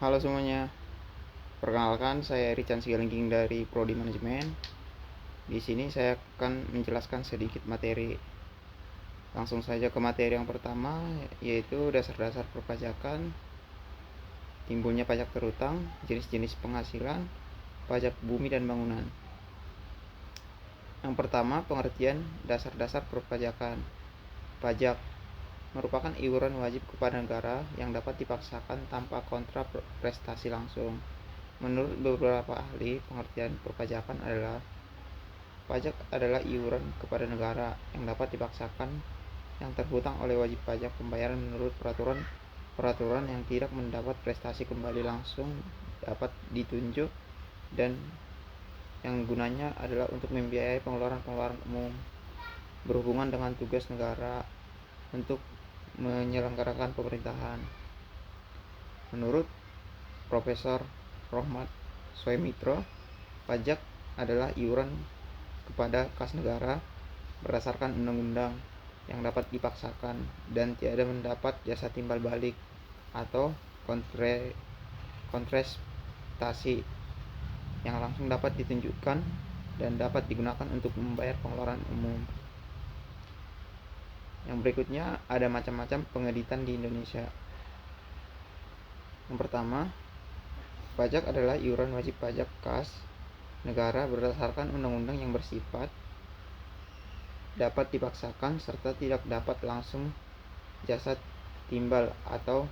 Halo semuanya, perkenalkan saya Richard Sigalingking dari Prodi Manajemen. Di sini saya akan menjelaskan sedikit materi. Langsung saja ke materi yang pertama, yaitu dasar-dasar perpajakan, timbulnya pajak terutang, jenis-jenis penghasilan, pajak bumi dan bangunan. Yang pertama, pengertian dasar-dasar perpajakan. Pajak merupakan iuran wajib kepada negara yang dapat dipaksakan tanpa kontra prestasi langsung. Menurut beberapa ahli, pengertian perpajakan adalah pajak adalah iuran kepada negara yang dapat dipaksakan yang terhutang oleh wajib pajak pembayaran menurut peraturan yang tidak mendapat prestasi kembali langsung dapat ditunjuk dan yang gunanya adalah untuk membiayai pengeluaran-pengeluaran umum berhubungan dengan tugas negara untuk menyelenggarakan pemerintahan. Menurut Profesor Rohmat Soemitro, pajak adalah iuran kepada kas negara berdasarkan undang-undang yang dapat dipaksakan dan tiada mendapat jasa timbal balik atau kontrastasi yang langsung dapat ditunjukkan dan dapat digunakan untuk membayar pengeluaran umum. Yang berikutnya ada macam-macam pengeditan di Indonesia. Yang pertama, pajak adalah iuran wajib pajak kas negara berdasarkan undang-undang yang bersifat dapat dipaksakan serta tidak dapat langsung jasa timbal atau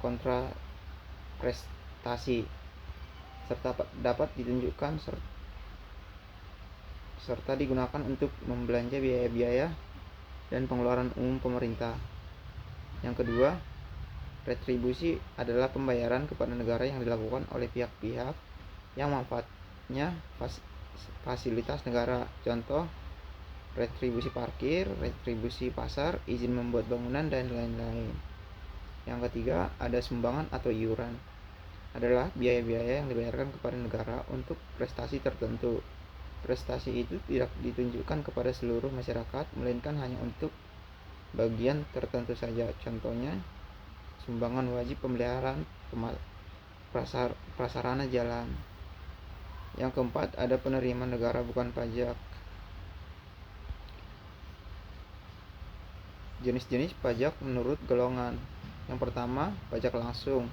kontraprestasi serta dapat ditunjukkan serta digunakan untuk membelanja biaya-biaya dan pengeluaran umum pemerintah. Yang kedua, retribusi adalah pembayaran kepada negara yang dilakukan oleh pihak-pihak yang manfaatnya fasilitas negara. Contoh, retribusi parkir, retribusi pasar, izin membuat bangunan, dan lain-lain. Yang ketiga, ada sumbangan atau iuran. Adalah biaya-biaya yang dibayarkan kepada negara untuk prestasi tertentu. Prestasi itu tidak ditunjukkan kepada seluruh masyarakat, melainkan hanya untuk bagian tertentu saja. Contohnya, sumbangan wajib pemeliharaan prasarana jalan. Yang keempat, ada penerimaan negara bukan pajak. Jenis-jenis pajak menurut golongan. Yang pertama, pajak langsung.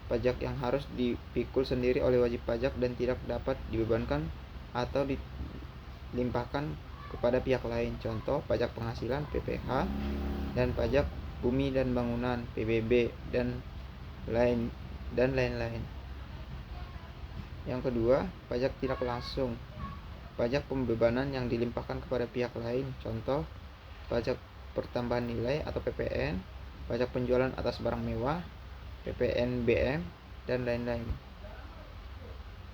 Pajak yang harus dipikul sendiri oleh wajib pajak dan tidak dapat dibebankan atau dilimpahkan kepada pihak lain. Contoh, pajak penghasilan PPH dan pajak bumi dan bangunan PBB dan lain-lain. Yang kedua, pajak tidak langsung. Pajak pembebanan yang dilimpahkan kepada pihak lain. Contoh, pajak pertambahan nilai atau PPN, pajak penjualan atas barang mewah, PPNBM, dan lain-lain.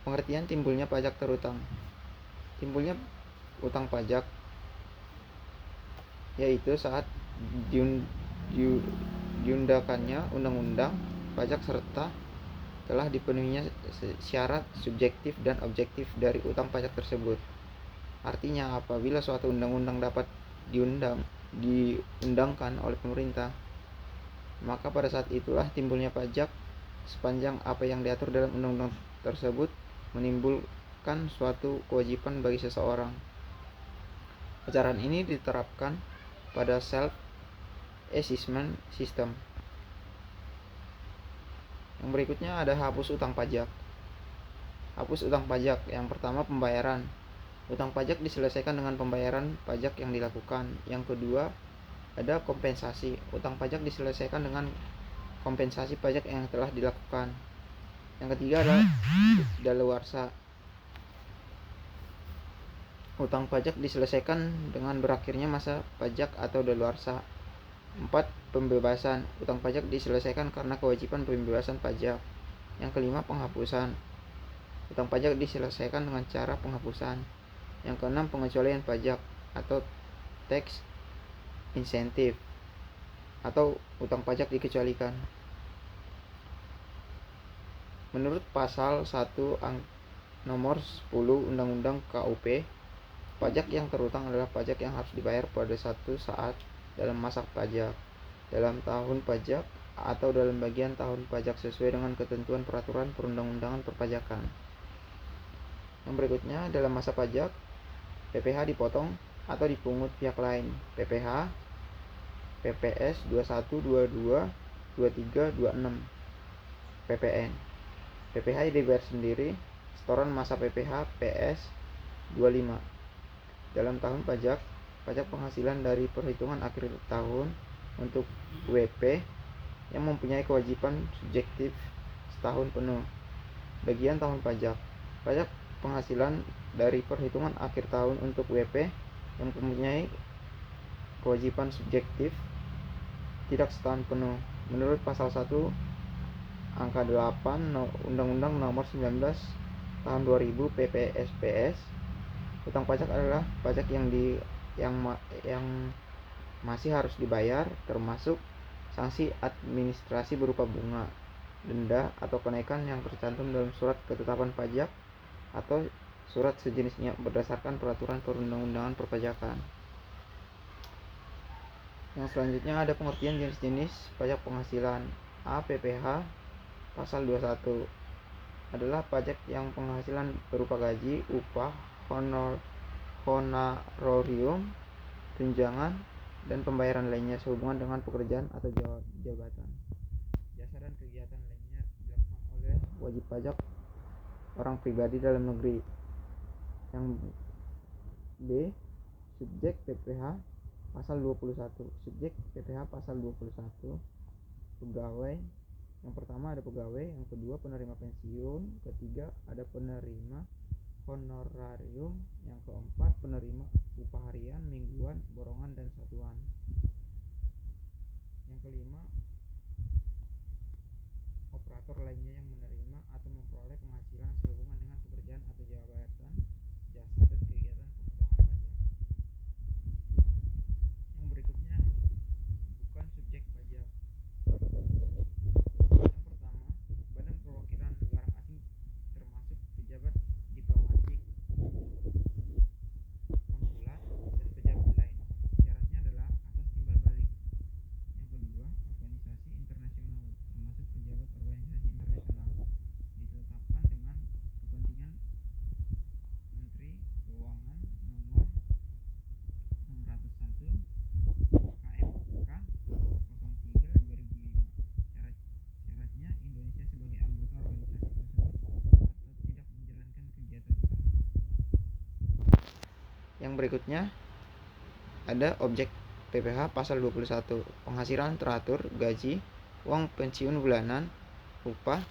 Pengertian timbulnya pajak terutang. Timbulnya utang pajak yaitu saat diundangkannya undang-undang pajak serta telah dipenuhinya syarat subjektif dan objektif dari utang pajak tersebut. Artinya, apabila suatu undang-undang dapat diundangkan oleh pemerintah, maka pada saat itulah timbulnya pajak sepanjang apa yang diatur dalam undang-undang tersebut menimbulkan suatu kewajiban bagi seseorang. Ajaran ini diterapkan pada self-assessment system. Yang berikutnya ada hapus utang pajak. Hapus utang pajak. Yang pertama, pembayaran. Utang pajak diselesaikan dengan pembayaran pajak yang dilakukan. Yang kedua, ada kompensasi. Utang pajak diselesaikan dengan kompensasi pajak yang telah dilakukan. Yang ketiga adalah daluarsa. Utang pajak diselesaikan dengan berakhirnya masa pajak atau daluarsa. 4. Pembebasan. Utang pajak diselesaikan karena kewajiban pembebasan pajak. Yang kelima, penghapusan. Utang pajak diselesaikan dengan cara penghapusan. Yang keenam, pengecualian pajak atau tax insentif atau utang pajak dikecualikan. Menurut pasal 1 nomor 10 Undang-Undang KUP, pajak yang terutang adalah pajak yang harus dibayar pada satu saat dalam masa pajak, dalam tahun pajak, atau dalam bagian tahun pajak sesuai dengan ketentuan peraturan perundang-undangan perpajakan. Yang berikutnya, dalam masa pajak, PPh dipotong atau dipungut pihak lain. PPh, PPS 21, 22, 23, 26, PPN. PPh dibayar sendiri, setoran masa PPh PS 25. Dalam tahun pajak, pajak penghasilan dari perhitungan akhir tahun untuk WP yang mempunyai kewajiban subjektif setahun penuh. Bagian tahun pajak, pajak penghasilan dari perhitungan akhir tahun untuk WP yang mempunyai kewajiban subjektif tidak setahun penuh. Menurut pasal 1 angka 8 Undang-Undang Nomor 19 Tahun 2000 PPSPS, hutang pajak adalah pajak yang masih harus dibayar, termasuk sanksi administrasi berupa bunga, denda, atau kenaikan yang tercantum dalam surat ketetapan pajak atau surat sejenisnya berdasarkan peraturan perundang-undangan perpajakan. Yang selanjutnya ada pengertian jenis-jenis pajak penghasilan. A. PPh pasal 21 adalah pajak yang penghasilan berupa gaji, upah, honorarium, tunjangan, dan pembayaran lainnya sehubungan dengan pekerjaan atau jabatan, jasa dan kegiatan lainnya dilakukan oleh wajib pajak orang pribadi dalam negeri. Yang B. Subjek PPh pasal 21. Subjek PPh pasal 21 pegawai. Yang pertama ada pegawai, yang kedua penerima pensiun, ketiga ada penerima honorarium, yang keempat penerima upah harian, mingguan, borongan, dan satuan. Yang kelima, operator lainnya yang menerima atau memperoleh penghasilan sehubungan dengan pekerjaan atau jabatan, jasa, dan kegiatan pemotongan pajak. Yang berikutnya, bukan subjek pajak. Yang pertama, badan perwakilan negara asing termasuk pejabat diplomatik, konsulat, dan pejabat lain. Syaratnya adalah asas timbal balik. Yang kedua, organisasi internasional termasuk pejabat organisasi internasional ditetapkan dengan kepentingan Menteri Keuangan nomor 601 KMK 03 2005. Syaratnya Indonesia sebagai anggota organisasi tersebut atau tidak menjalankan kegiatan usaha. Yang berikutnya ada objek PPh pasal 21. Penghasilan teratur, gaji, uang pensiun bulanan, upah,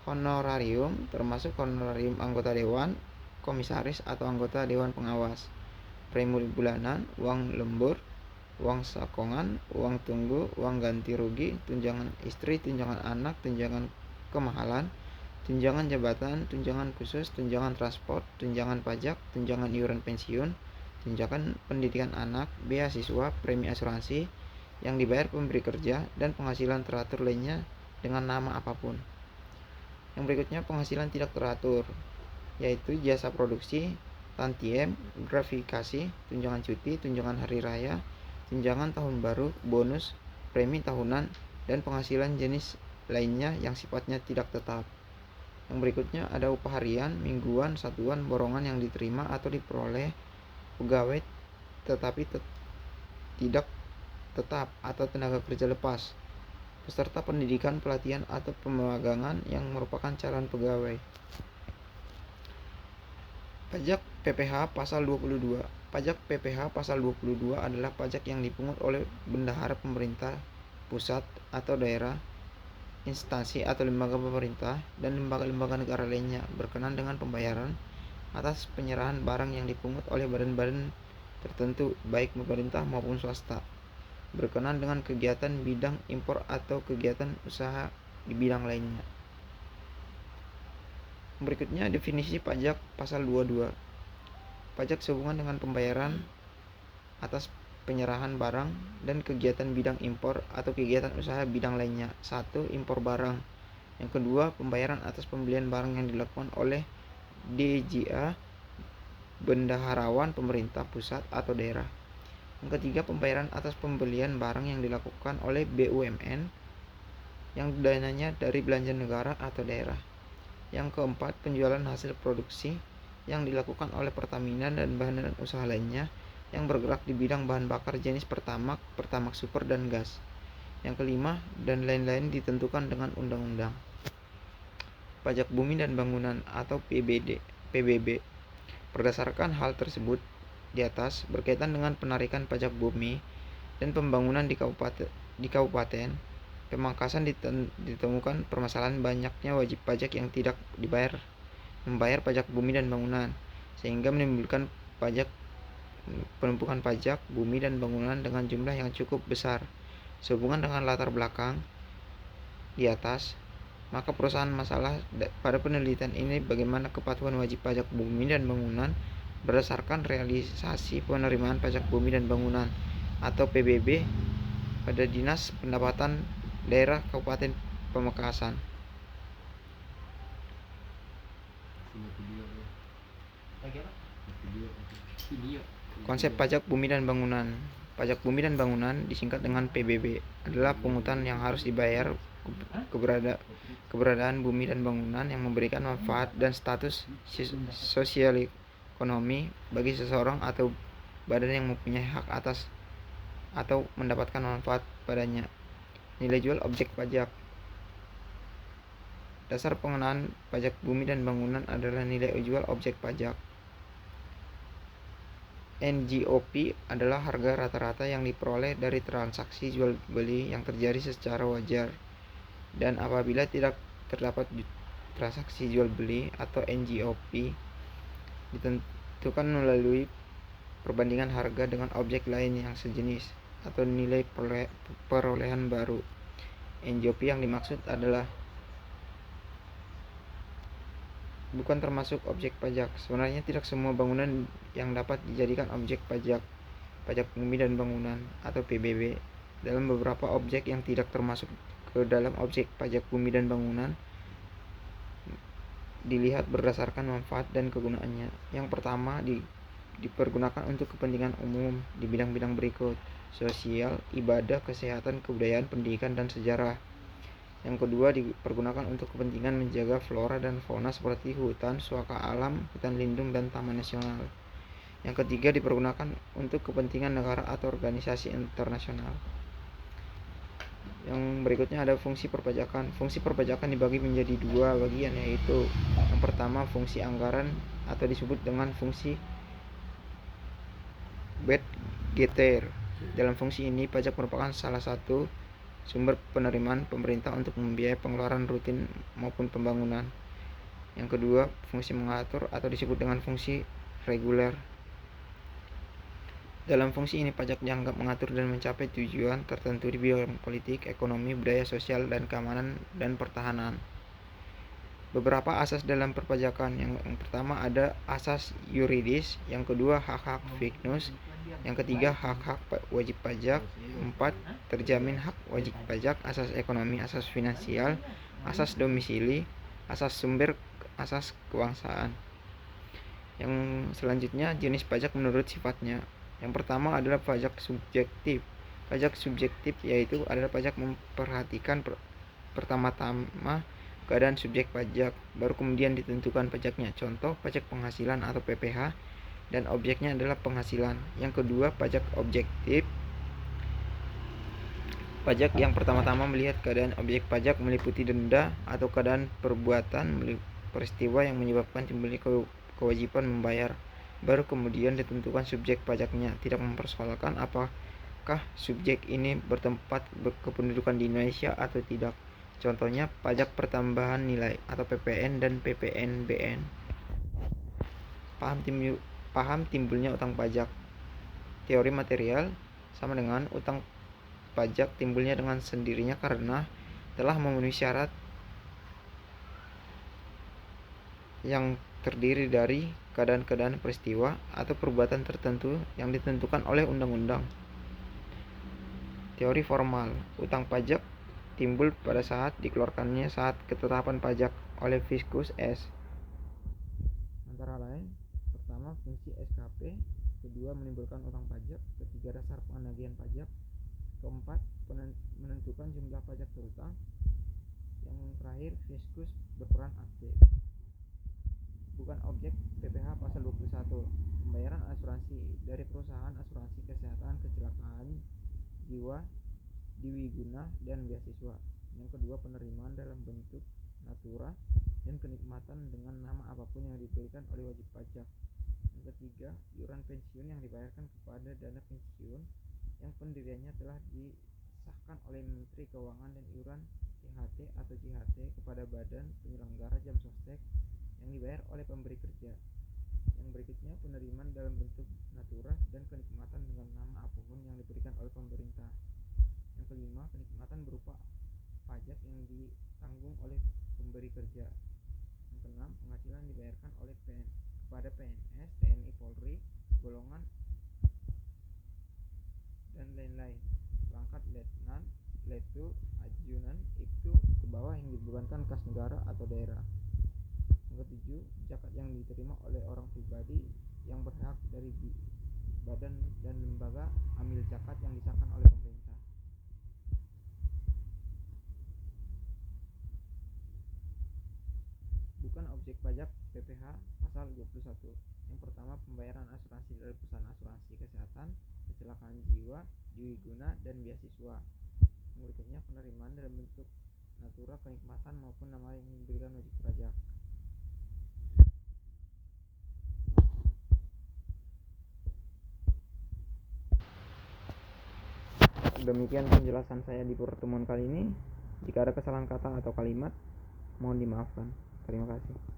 honorarium termasuk honorarium anggota dewan, komisaris atau anggota dewan pengawas, premi bulanan, uang lembur, uang sakongan, uang tunggu, uang ganti rugi, tunjangan istri, tunjangan anak, tunjangan kemahalan, tunjangan jabatan, tunjangan khusus, tunjangan transport, tunjangan pajak, tunjangan iuran pensiun, tunjangan pendidikan anak, beasiswa, premi asuransi yang dibayar pemberi kerja, dan penghasilan teratur lainnya dengan nama apapun. Yang berikutnya penghasilan tidak teratur, yaitu jasa produksi, tantiem, gratifikasi, tunjangan cuti, tunjangan hari raya, tunjangan tahun baru, bonus, premi tahunan, dan penghasilan jenis lainnya yang sifatnya tidak tetap. Yang berikutnya ada upah harian, mingguan, satuan, borongan yang diterima atau diperoleh pegawai tetapi tidak tetap atau tenaga kerja lepas, peserta pendidikan, pelatihan, atau pemagangan yang merupakan calon pegawai. Pajak PPh pasal 22. Pajak PPh pasal 22 adalah pajak yang dipungut oleh bendahara pemerintah pusat atau daerah, instansi atau lembaga pemerintah, dan lembaga-lembaga negara lainnya berkenan dengan pembayaran atas penyerahan barang yang dipungut oleh badan-badan tertentu baik pemerintah maupun swasta, berkenan dengan kegiatan bidang impor atau kegiatan usaha di bidang lainnya. Berikutnya definisi pajak pasal 22. Pajak sehubungan dengan pembayaran atas penyerahan barang dan kegiatan bidang impor atau kegiatan usaha bidang lainnya. 1. Impor barang. Yang kedua, pembayaran atas pembelian barang yang dilakukan oleh DJA, bendaharawan pemerintah pusat atau daerah. Yang ketiga, pembayaran atas pembelian barang yang dilakukan oleh BUMN yang dananya dari belanja negara atau daerah. Yang keempat, penjualan hasil produksi yang dilakukan oleh Pertamina dan badan usaha lainnya yang bergerak di bidang bahan bakar jenis Pertamax, Pertamax Super, dan gas. Yang kelima, dan lain-lain ditentukan dengan undang-undang. Pajak bumi dan bangunan atau PBB. Berdasarkan hal tersebut di atas berkaitan dengan penarikan pajak bumi dan pembangunan di kabupaten Pemangkasan ditemukan permasalahan banyaknya wajib pajak yang tidak membayar pajak bumi dan bangunan, sehingga menimbulkan penumpukan pajak bumi dan bangunan dengan jumlah yang cukup besar. Sehubungan dengan latar belakang di atas, maka perusahaan masalah pada penelitian ini bagaimana kepatuhan wajib pajak bumi dan bangunan berdasarkan realisasi penerimaan pajak bumi dan bangunan atau PBB pada Dinas Pendapatan Daerah Kabupaten Pamekasan. Konsep pajak bumi dan bangunan. Pajak bumi dan bangunan disingkat dengan PBB adalah pungutan yang harus dibayar keberadaan bumi dan bangunan yang memberikan manfaat dan status sosial ekonomi bagi seseorang atau badan yang mempunyai hak atas atau mendapatkan manfaat padanya. Nilai jual objek pajak. Dasar pengenaan pajak bumi dan bangunan adalah nilai jual objek pajak. NJOP adalah harga rata-rata yang diperoleh dari transaksi jual beli yang terjadi secara wajar, dan apabila tidak terdapat transaksi jual beli atau NJOP ditentukan melalui perbandingan harga dengan objek lain yang sejenis atau nilai perolehan baru. NJOP yang dimaksud adalah bukan termasuk objek pajak. Sebenarnya tidak semua bangunan yang dapat dijadikan objek pajak bumi dan bangunan atau PBB. Dalam beberapa objek yang tidak termasuk ke dalam objek pajak bumi dan bangunan dilihat berdasarkan manfaat dan kegunaannya. Yang pertama, dipergunakan untuk kepentingan umum di bidang-bidang berikut: sosial, ibadah, kesehatan, kebudayaan, pendidikan, dan sejarah. Yang kedua, dipergunakan untuk kepentingan menjaga flora dan fauna seperti hutan, suaka alam, hutan lindung, dan taman nasional. Yang ketiga, dipergunakan untuk kepentingan negara atau organisasi internasional. Yang berikutnya ada fungsi perpajakan. Fungsi perpajakan dibagi menjadi dua bagian, yaitu yang pertama fungsi anggaran atau disebut dengan fungsi budgeter. Dalam fungsi ini, pajak merupakan salah satu sumber penerimaan pemerintah untuk membiayai pengeluaran rutin maupun pembangunan. Yang kedua, fungsi mengatur atau disebut dengan fungsi reguler. Dalam fungsi ini, pajak dianggap mengatur dan mencapai tujuan tertentu di bidang politik, ekonomi, budaya, sosial, dan keamanan dan pertahanan. Beberapa asas dalam perpajakan. Yang pertama ada asas yuridis, yang kedua hak-hak fiktnus, yang ketiga hak-hak wajib pajak, 4 terjamin hak wajib pajak, asas ekonomi, asas finansial, asas domisili, asas sumber, asas kebangsaan. Yang selanjutnya jenis pajak menurut sifatnya. Yang pertama adalah pajak subjektif. Pajak subjektif yaitu adalah pajak memperhatikan pertama-tama keadaan subjek pajak, baru kemudian ditentukan pajaknya. Contoh, pajak penghasilan atau PPh, dan objeknya adalah penghasilan. Yang kedua, pajak objektif. Pajak yang pertama-tama melihat keadaan objek pajak meliputi denda atau keadaan perbuatan peristiwa yang menyebabkan timbulnya kewajiban membayar, baru kemudian ditentukan subjek pajaknya. Tidak mempersoalkan apakah subjek ini bertempat kependudukan di Indonesia atau tidak. Contohnya pajak pertambahan nilai atau PPN dan PPNBM. Paham timbulnya utang pajak. Teori material sama dengan utang pajak timbulnya dengan sendirinya karena telah memenuhi syarat yang terdiri dari keadaan-keadaan peristiwa atau perbuatan tertentu yang ditentukan oleh undang-undang. Teori formal. Utang pajak timbul pada saat dikeluarkannya saat ketetapan pajak oleh Fiskus S. Antara lain, pertama fungsi SKP, kedua menimbulkan utang pajak, ketiga dasar penagih pajak, keempat menentukan jumlah pajak terutang, terakhir, fiskus berperan aktif. Bukan objek PPh pasal 21. Pembayaran asuransi dari perusahaan asuransi kesehatan kecelakaan jiwa, dwiguna, dan beasiswa. Yang kedua, penerimaan dalam bentuk natura dan kenikmatan dengan nama apapun yang diberikan oleh wajib pajak. Yang ketiga, iuran pensiun yang dibayarkan kepada dana pensiun yang pendiriannya telah disahkan oleh Menteri Keuangan, dan iuran THT atau JHT kepada badan penyelenggara jam sostek yang dibayar oleh pemberi kerja. Yang berikutnya, penerimaan dalam bentuk natura dan kenikmatan dengan nama apapun yang diberikan oleh pemerintah. Yang kelima, kenikmatan berupa pajak yang ditanggung oleh pemberi kerja. Yang keenam, penghasilan dibayarkan oleh kepada PNS, TNI, Polri, golongan dan lain-lain, pangkat letnan, letu, ajudan, itu ke bawah yang dibebankan kas negara atau daerah. Yang ketujuh, zakat yang diterima oleh orang pribadi yang berhak dari badan dan lembaga amil zakat yang disahkan oleh pemerintah. Bukan objek pajak PPh pasal 21. Yang pertama, pembayaran asuransi dari perusahaan asuransi kesehatan kecelakaan jiwa, dwiguna, dan beasiswa. Yang berikutnya, penerimaan dalam bentuk natura, kenikmatan, maupun nama yang diberikan wajib pajak. Demikian penjelasan saya di pertemuan kali ini. Jika ada kesalahan kata atau kalimat, mohon dimaafkan. Terima kasih.